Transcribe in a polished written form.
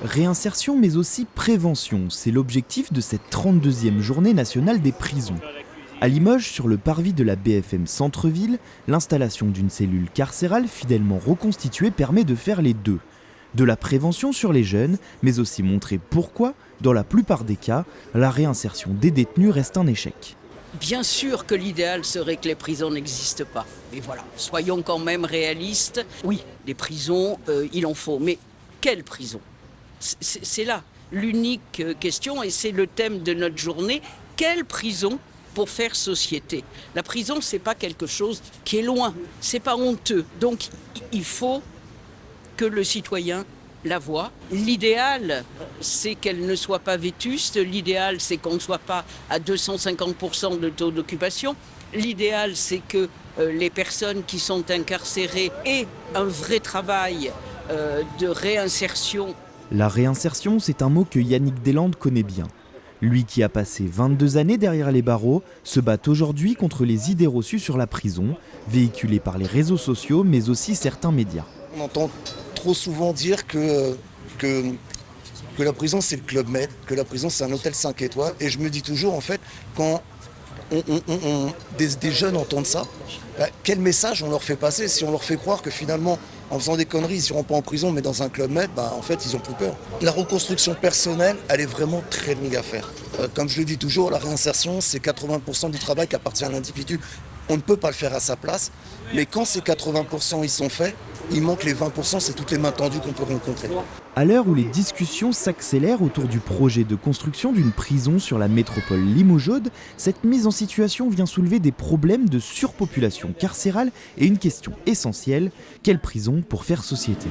Réinsertion mais aussi prévention, c'est l'objectif de cette 32e journée nationale des prisons. À Limoges, sur le parvis de la BFM Centre-Ville, l'installation d'une cellule carcérale fidèlement reconstituée permet de faire les deux. De la prévention sur les jeunes, mais aussi montrer pourquoi, dans la plupart des cas, la réinsertion des détenus reste un échec. Bien sûr que l'idéal serait que les prisons n'existent pas. Mais voilà, soyons quand même réalistes. Oui, des prisons, il en faut. Mais quelles prisons ? C'est là l'unique question et c'est le thème de notre journée. Quelle prison pour faire société ? La prison, c'est pas quelque chose qui est loin, c'est pas honteux. Donc il faut que le citoyen la voie. L'idéal, c'est qu'elle ne soit pas vétuste. L'idéal, c'est qu'on ne soit pas à 250% de taux d'occupation. L'idéal, c'est que les personnes qui sont incarcérées aient un vrai travail de réinsertion. La réinsertion, c'est un mot que Yannick Deslandes connaît bien. Lui qui a passé 22 années derrière les barreaux, se bat aujourd'hui contre les idées reçues sur la prison, véhiculées par les réseaux sociaux, mais aussi certains médias. On entend trop souvent dire que la prison c'est le Club Med, que la prison c'est un hôtel 5 étoiles. Et je me dis toujours en fait, quand des jeunes entendent ça, quel message on leur fait passer si on leur fait croire que finalement en faisant des conneries ils iront pas en prison mais dans un Club Med, en fait ils ont plus peur. La reconstruction personnelle elle est vraiment très longue à faire. Comme je le dis toujours, la réinsertion c'est 80% du travail qui appartient à l'individu. On ne peut pas le faire à sa place, mais quand ces 80% ils sont faits, il manque les 20%, c'est toutes les mains tendues qu'on peut rencontrer. À l'heure où les discussions s'accélèrent autour du projet de construction d'une prison sur la métropole limougeaude, cette mise en situation vient soulever des problèmes de surpopulation carcérale et une question essentielle, quelle prison pour faire société ?